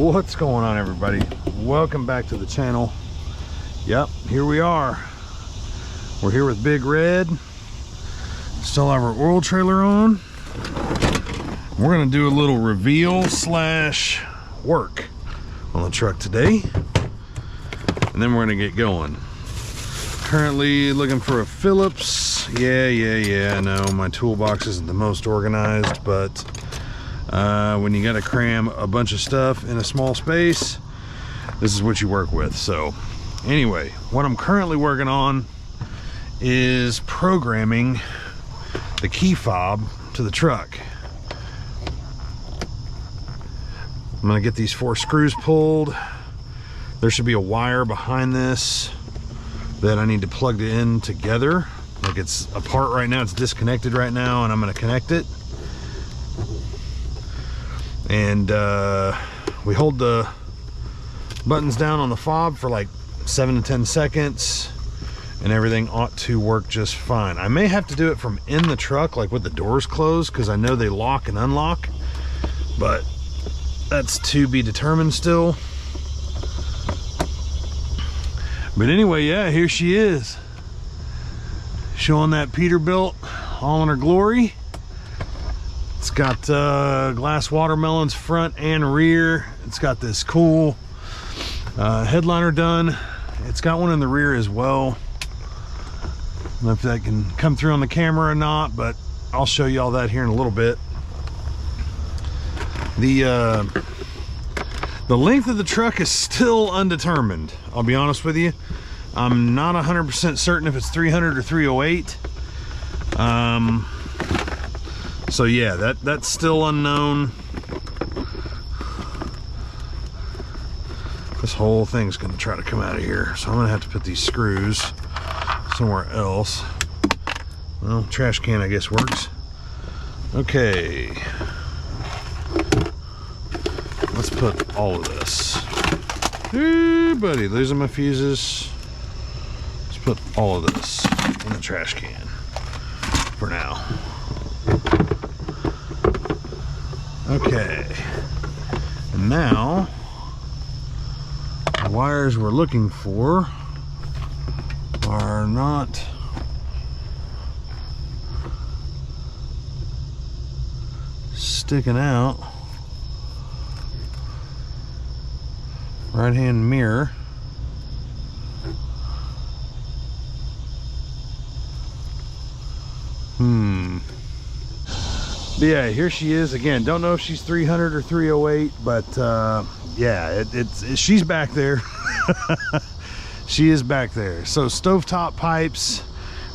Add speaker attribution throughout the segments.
Speaker 1: What's going on, everybody? Welcome back to the channel. Yep, here we are. We're here with Big Red. Still have our oil trailer on. We're gonna do a little reveal slash work on the truck today, and then we're gonna get going. Currently looking for a Phillips. Yeah, I know my toolbox isn't the most organized, but when you gotta cram a bunch of stuff in a small space, this is what you work with. So anyway, what I'm currently working on is programming the key fob to the truck. I'm gonna get these 4 screws pulled. There should be a wire behind this that I need to plug it in together. Like, it's apart right now, it's disconnected right now, and I'm gonna connect it. And we hold the buttons down on the fob for like 7 to 10 seconds, and everything ought to work just fine. I may have to do it from in the truck, like with the doors closed, because I know they lock and unlock, but that's to be determined still. But anyway, yeah, here she is, showing that Peterbilt all in her glory. It's got glass watermelons front and rear. It's got this cool headliner done. It's got one in the rear as well. I don't know if that can come through on the camera or not, but I'll show you all that here in a little bit. The length of the truck is still undetermined. I'll be honest with you. I'm not 100% certain if it's 300 or 308. So yeah, that's still unknown. This whole thing's gonna try to come out of here, so I'm gonna have to put these screws somewhere else. Well, trash can I guess works. Okay, let's put all of this. Hey buddy, losing my fuses. Let's put all of this in the trash can for now. Okay, and now the wires we're looking for are not sticking out. Right hand mirror. But yeah, here she is again. Don't know if she's 300 or 308, but yeah, she's back there. She is back there. So stovetop pipes,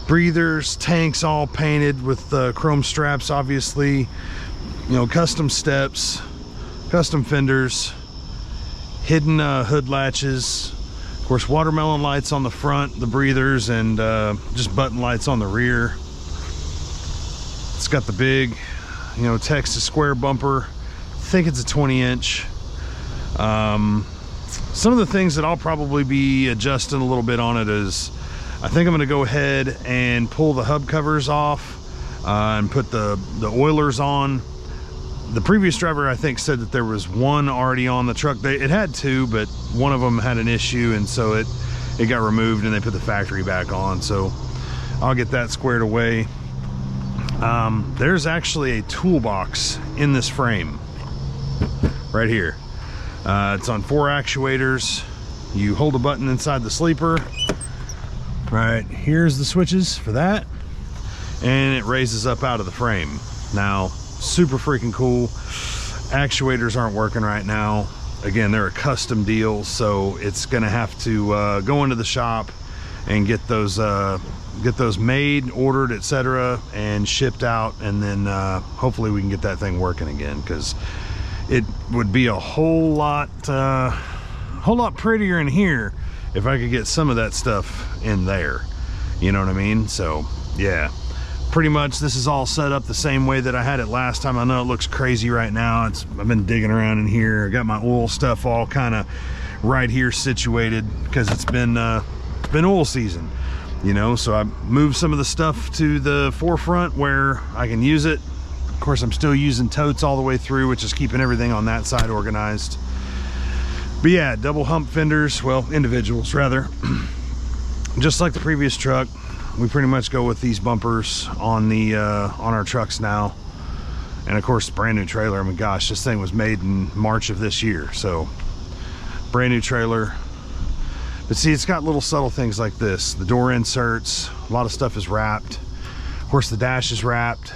Speaker 1: breathers, tanks all painted with chrome straps, obviously. You know, custom steps, custom fenders, hidden hood latches, of course watermelon lights on the front, the breathers, and just button lights on the rear. It's got the big, you know, Texas square bumper. I think it's a 20-inch. Some of the things that I'll probably be adjusting a little bit on it is, I think I'm going to go ahead and pull the hub covers off and put the oilers on. The previous driver, I think, said that there was one already on the truck. It had 2, but one of them had an issue, and so it got removed and they put the factory back on. So I'll get that squared away. There's actually a toolbox in this frame right here. It's on 4 actuators. You hold a button inside the sleeper. Right here's the switches for that, and it raises up out of the frame. Now, super freaking cool. Actuators aren't working right now. Again, they're a custom deal, so it's gonna have to go into the shop and get those made, ordered, etc., and shipped out, and then hopefully we can get that thing working again, because it would be a whole lot prettier in here if I could get some of that stuff in there, you know what I mean? So yeah, pretty much this is all set up the same way that I had it last time. I know it looks crazy right now. I've been digging around in here. I got my oil stuff all kind of right here situated, because it's been oil season, you know, so I moved some of the stuff to the forefront where I can use it. Of course, I'm still using totes all the way through, which is keeping everything on that side organized. But yeah, double hump fenders, well, individuals rather. Just like the previous truck, we pretty much go with these bumpers on the on our trucks now. And of course, brand new trailer. I mean, gosh, this thing was made in March of this year, so brand new trailer. But see, it's got little subtle things like this. The door inserts, a lot of stuff is wrapped. Of course, the dash is wrapped.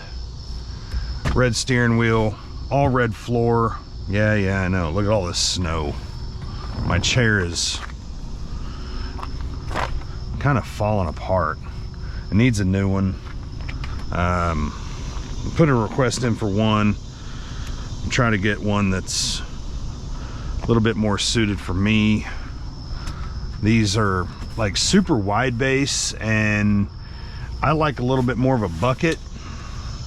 Speaker 1: Red steering wheel, all red floor. Yeah, I know. Look at all this snow. My chair is kind of falling apart. It needs a new one. Put a request in for one. I'm trying to get one that's a little bit more suited for me. These are like super wide base, and I like a little bit more of a bucket.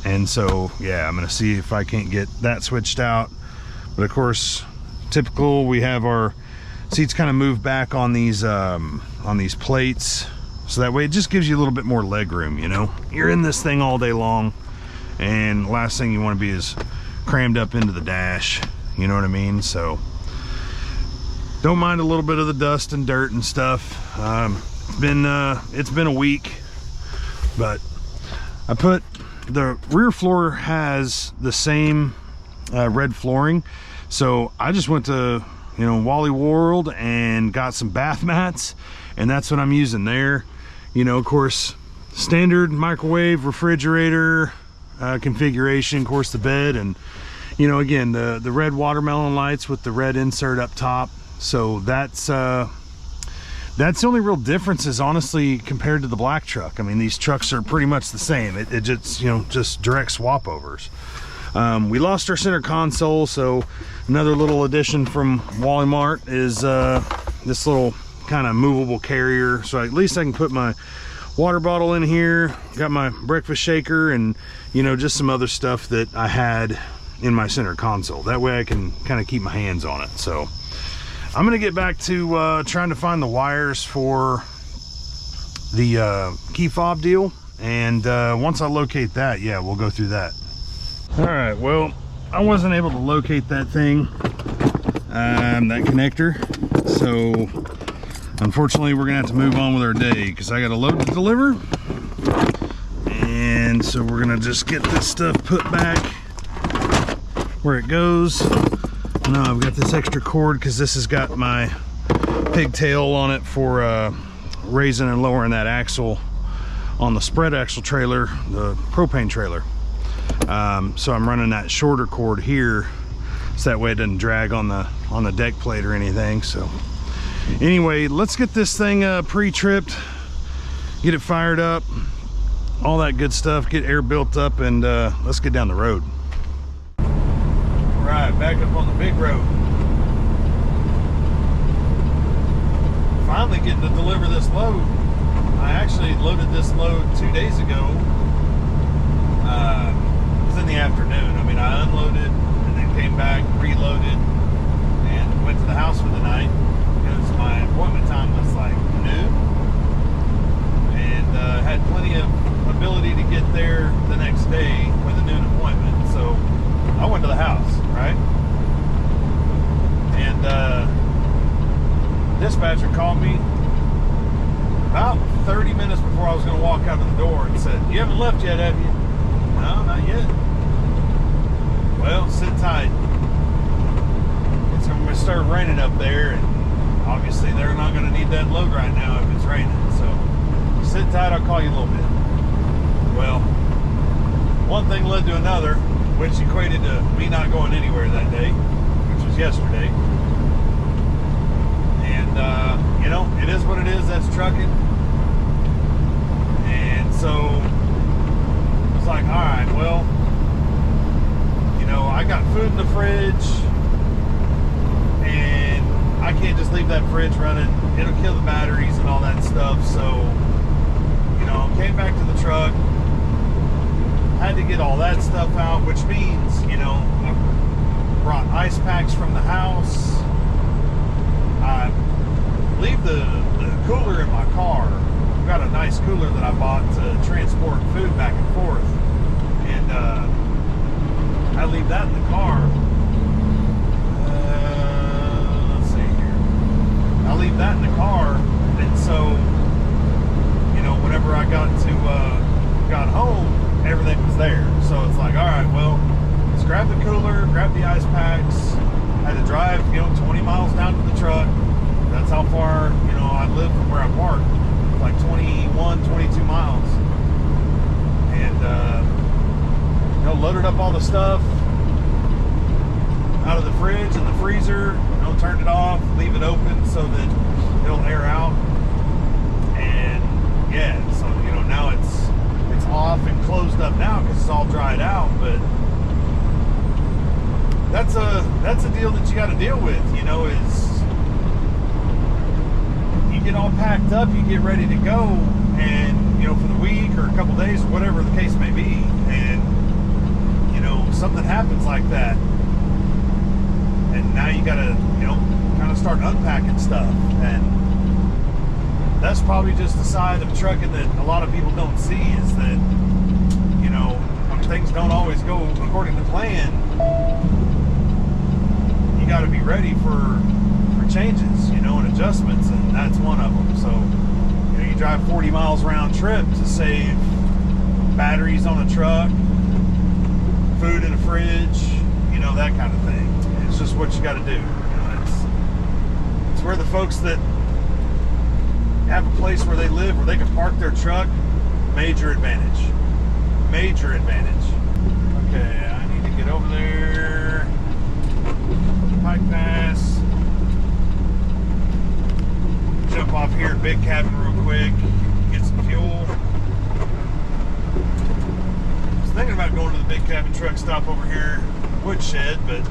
Speaker 1: And so, yeah, I'm gonna see if I can't get that switched out. But of course, typical, we have our seats kind of moved back on these plates. So that way it just gives you a little bit more leg room, you know? You're in this thing all day long, and the last thing you want to be is crammed up into the dash, you know what I mean? So don't mind a little bit of the dust and dirt and stuff. It's been a week, but I put the rear floor has the same red flooring, so I just went to, you know, Wally World and got some bath mats, and that's what I'm using there. You know, of course, standard microwave, refrigerator configuration, of course the bed, and you know, again, the red watermelon lights with the red insert up top. So that's the only real differences, honestly, compared to the black truck. I mean, these trucks are pretty much the same. It just, you know, just direct swap overs. We lost our center console, so another little addition from Wally Mart is this little kind of movable carrier. So at least I can put my water bottle in here, got my breakfast shaker, and you know, just some other stuff that I had in my center console. That way I can kind of keep my hands on it. So I'm gonna get back to trying to find the wires for the key fob deal, and once I locate that, yeah, we'll go through that. All right, well, I wasn't able to locate that thing, that connector, so unfortunately we're gonna have to move on with our day because I got a load to deliver. And so we're gonna just get this stuff put back where it goes. No, I've got this extra cord because this has got my pigtail on it for raising and lowering that axle on the spread axle trailer, the propane trailer. So I'm running that shorter cord here so that way it doesn't drag on the deck plate or anything. So anyway, let's get this thing pre-tripped, get it fired up, all that good stuff, get air built up, and let's get down the road. All right, back up on the big road. Finally getting to deliver this load. I actually loaded this load 2 days ago. It was in the afternoon. I mean, I unloaded and then came back, reloaded, and went to the house for the night because my appointment time was like noon, and had plenty of ability to get there the next day with a noon appointment. So I went to the house, right? And dispatcher called me about 30 minutes before I was going to walk out of the door and said, "You haven't left yet, have you?" "No, not yet." "Well, sit tight. It's going to start raining up there, and obviously they're not going to need that load right now if it's raining. So sit tight, I'll call you a little bit." Well, one thing led to another, which equated to me not going anywhere that day, which was yesterday. And, you know, it is what it is. That's trucking. And so I was like, all right, well, you know, I got food in the fridge, and I can't just leave that fridge running. It'll kill the batteries and all that stuff. So, you know, came back to the truck, had to get all that stuff out, which means, you know, I brought ice packs from the house. I leave the cooler in my car. I've got a nice cooler that I bought to transport food back and forth, and I leave that in the car. Let's see here. there. So it's like, all right, well, let's grab the cooler, grab the ice packs. I had to drive, 20 miles down to the truck. That's how far, I live from where I park, like 21, 22 miles. And, loaded up all the stuff out of the fridge and the freezer, turned it off, leave it open so that it'll air out. And yeah, so, now it's off and closed up now because it's all dried out, but that's a deal that you got to deal with, is you get all packed up, you get ready to go, and for the week or a couple days or whatever the case may be, and something happens like that, and now you got to kind of start unpacking stuff. And that's probably just the side of trucking that a lot of people don't see, is that when things don't always go according to plan, you got to be ready for changes, and adjustments, and that's one of them. So you drive 40 miles round trip to save batteries on a truck, food in a fridge, that kind of thing. It's just what you got to do. It's where the folks that have a place where they live, where they can park their truck, major advantage. Major advantage. Okay, I need to get over there. Pike Pass. Jump off here at Big Cabin real quick. Get some fuel. I was thinking about going to the Big Cabin truck stop over here, Woodshed, but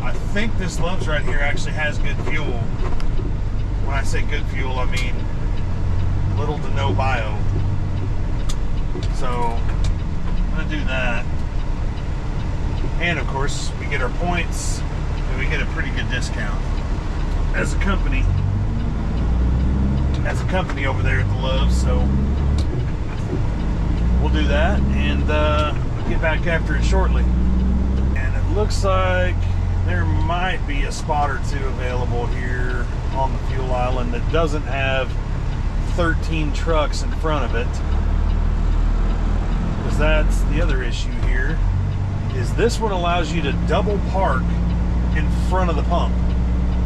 Speaker 1: I think this Love's right here actually has good fuel. When I say good fuel, I mean little to no bio. So I'm gonna do that. And of course, we get our points and we get a pretty good discount as a company. Over there at the Love's. So we'll do that, and get back after it shortly. And it looks like there might be a spot or two available here on the fuel island that doesn't have 13 trucks in front of it, because that's the other issue here, is this one allows you to double park in front of the pump.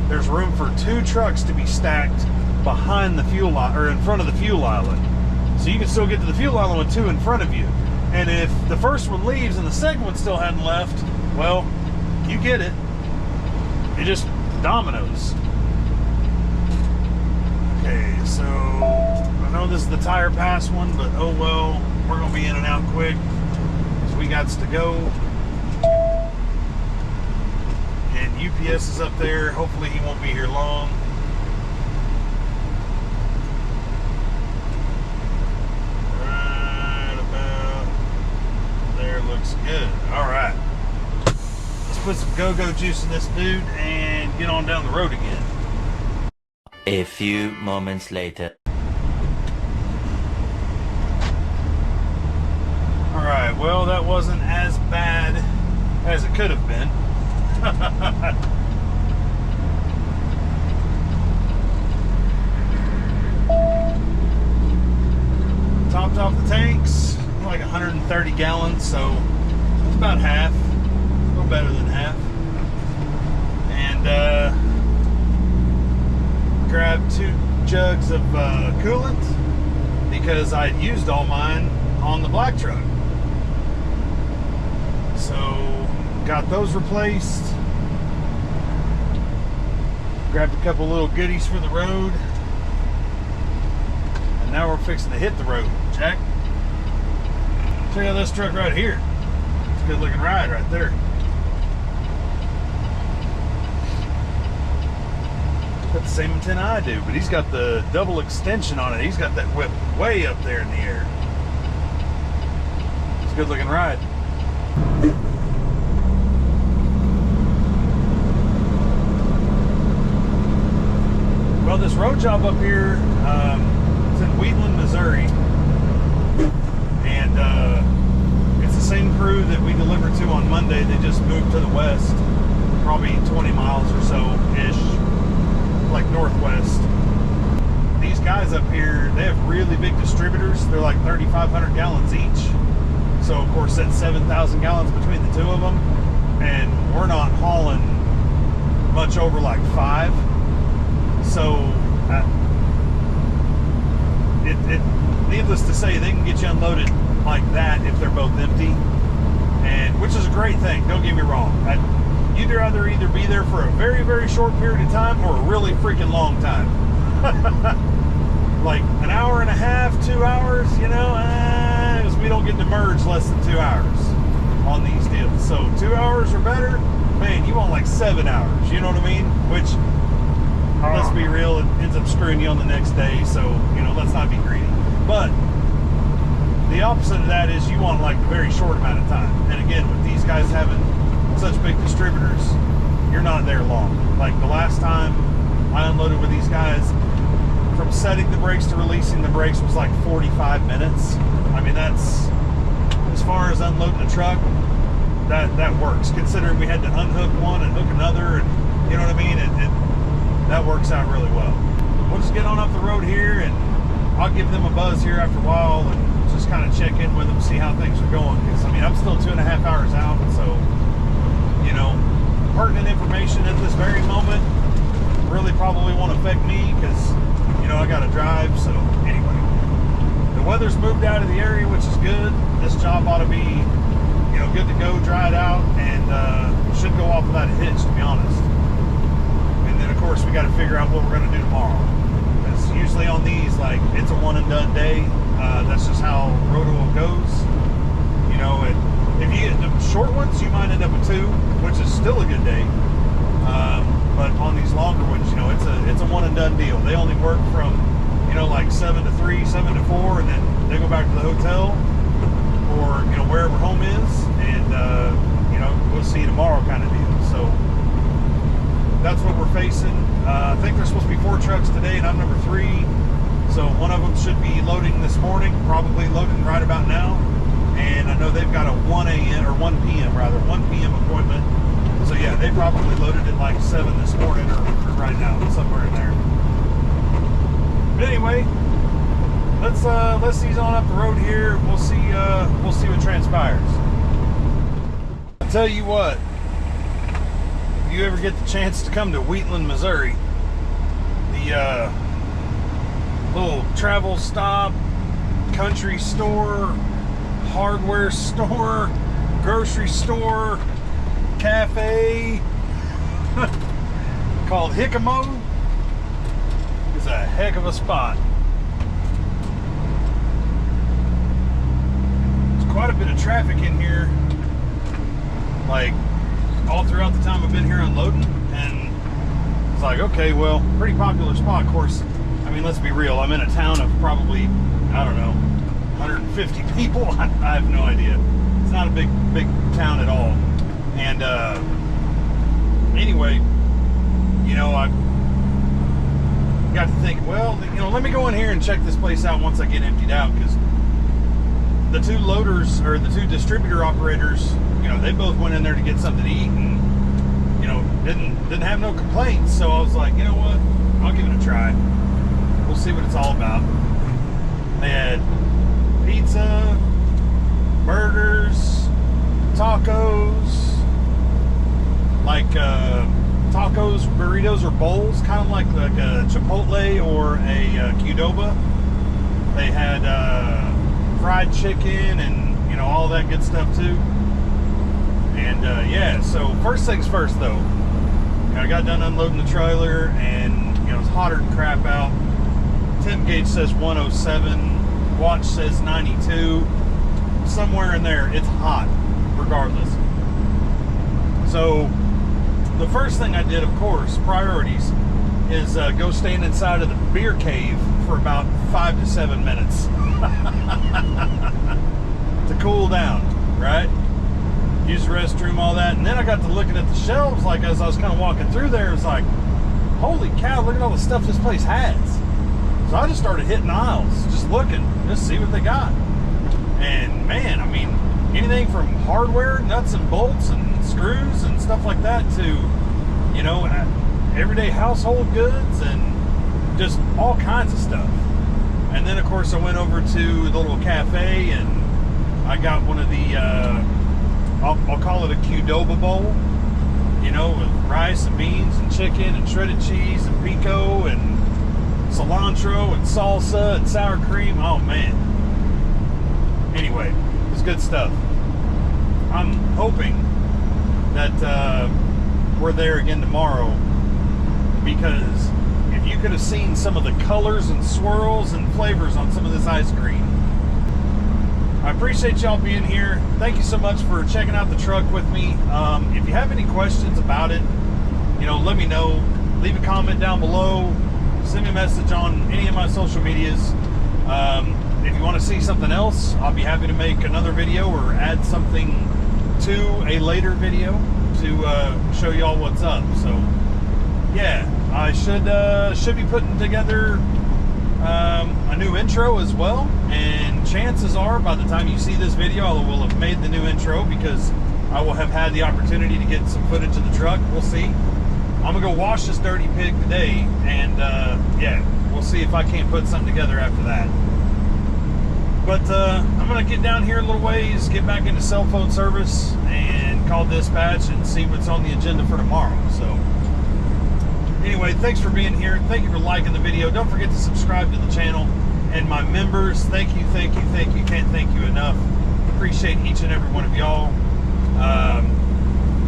Speaker 1: There's room for 2 trucks to be stacked behind the fuel or in front of the fuel island, so you can still get to the fuel island with 2 in front of you. And if the first one leaves and the second one still hadn't left, well, you get it. It just dominoes. Okay, so I know this is the Tire Pass one, but oh well, we're gonna be in and out quick because we got to go. And UPS is up there. Hopefully he won't be here long. Right about there, looks good. All right. Put some go-go juice in this dude and get on down the road again.
Speaker 2: A few moments later.
Speaker 1: Alright, well, that wasn't as bad as it could have been. Topped off the tanks, like 130 gallons, so it's about half. Better than half. And grabbed 2 jugs of coolant because I'd used all mine on the black truck. So got those replaced. Grabbed a couple little goodies for the road. And now we're fixing to hit the road. Jack, check out this truck right here. It's a good looking ride right there. Got the same antenna I do, but he's got the double extension on it. He's got that whip way up there in the air. It's a good looking ride. Well, this road job up here, it's in Wheatland, Missouri, and it's the same crew that we delivered to on Monday. They just moved to the west, probably 20 miles or so-ish, like northwest. These guys up here, they have really big distributors. They're like 3,500 gallons each. course, that's 7,000 gallons between the two of them, and we're not hauling much over like 5. So needless to say, they can get you unloaded like that if they're both empty, and which is a great thing. Don't get me wrong. You'd rather either be there for a very, very short period of time or a really freaking long time. Like an hour and a half, 2 hours, you know, because we don't get to merge less than 2 hours on these deals. So 2 hours or better, man, you want like 7 hours, you know what I mean? Which, let's be real, it ends up screwing you on the next day, so, you know, let's not be greedy. But the opposite of that is you want like a very short amount of time. And again, with these guys having such big distributors, you're not there long. Like the last time I unloaded with these guys, from setting the brakes to releasing the brakes was like 45 minutes. I mean, that's, as far as unloading a truck, that works, considering we had to unhook one and hook another, and you know what I mean? That works out really well. We'll just get on up the road here, and I'll give them a buzz here after a while and just kind of check in with them, see how things are going. Because I mean, I'm still 2.5 hours out, so, you know, pertinent information at this very moment really probably won't affect me, because, you know, I got to drive. So anyway, the weather's moved out of the area, which is good. This job ought to be, you know, good to go, dried out, and should go off without a hitch, to be honest. And then of course we got to figure out what we're going to do tomorrow. Because usually on these, like, it's a one and done day. That's just how Roto goes. You know, if you get the short ones, you might end up with 2, which is still a good day. But on these longer ones, you know, it's a one and done deal. They only work from, you know, like 7 to 3, 7 to 4, and then they go back to the hotel or, you know, wherever home is, and you know, we'll see you tomorrow kind of deal. So that's what we're facing. I think there's supposed to be 4 trucks today, and I'm number 3. So one of them should be loading this morning, probably loading right about now. And I know they've got a 1 a.m. or 1 p.m. rather, 1 p.m. appointment. So yeah, they probably loaded at like 7 this morning or right now, somewhere in there. But anyway, let's ease on up the road here. We'll see what transpires. I'll tell you what, if you ever get the chance to come to Wheatland, Missouri, the little travel stop, country store, hardware store, grocery store, cafe called Hickamo is a heck of a spot. There's quite a bit of traffic in here, like all throughout the time I've been here unloading, and it's like, okay, well, pretty popular spot. Of course, I mean, let's be real, I'm in a town of probably, I don't know, 150 people. I have no idea. It's not a big town at all. And anyway, you know, I got to think, well, you know, let me go in here and check this place out once I get emptied out, because the 2 loaders, or the 2 distributor operators, you know, they both went in there to get something to eat, and, you know, didn't have no complaints. So I was like, you know what, I'll give it a try. We'll see what it's all about. They had pizza, burgers, tacos, like tacos, burritos, or bowls, kind of like a Chipotle or a Qdoba. They had fried chicken and, you know, all that good stuff too. And yeah, so first things first though, you know, I got done unloading the trailer, and, you know, it's hotter than crap out. Temp gauge says 107, watch says 92, somewhere in there. It's hot regardless. So the first thing I did, of course, priorities, is go stand inside of the beer cave for about 5 to 7 minutes to cool down, right? Use the restroom, all that. And then I got to looking at the shelves, like as I was kind of walking through there, it was like, holy cow, look at all the stuff this place has. So I just started hitting aisles, just looking, just see what they got. And man, I mean, anything from hardware, nuts and bolts and screws and stuff like that, to, you know, everyday household goods and just all kinds of stuff. And then of course I went over to the little cafe and I got one of the, I'll call it a Qdoba bowl, you know, with rice and beans and chicken and shredded cheese and pico and cilantro and salsa and sour cream. Oh man. Anyway, it's good stuff. I'm hoping that we're there again tomorrow, because if you could have seen some of the colors and swirls and flavors on some of this ice cream. I appreciate y'all being here. Thank you so much for checking out the truck with me. If you have any questions about it, you know, let me know. Leave a comment down below. Send me a message on any of my social medias. If you want to see something else, I'll be happy to make another video or add something to a later video to show y'all what's up. So yeah, I should be putting together a new intro as well, and chances are by the time you see this video I will have made the new intro, because I will have had the opportunity to get some footage of the truck. We'll see. I'm gonna go wash this dirty pig today, and yeah, we'll see if I can't put something together after that. But I'm gonna get down here a little ways, get back into cell phone service, and call dispatch and see what's on the agenda for tomorrow. So anyway, thanks for being here. Thank you for liking the video. Don't forget to subscribe to the channel. And my members, thank you, thank you, thank you. Can't thank you enough. Appreciate each and every one of y'all.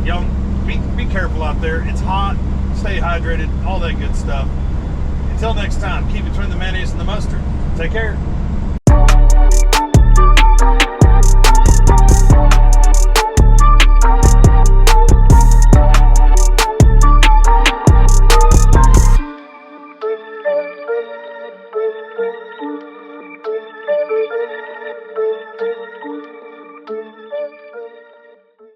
Speaker 1: Y'all be careful out there. It's hot. Stay hydrated. All that good stuff. Until next time, keep it between the mayonnaise and the mustard. Take care.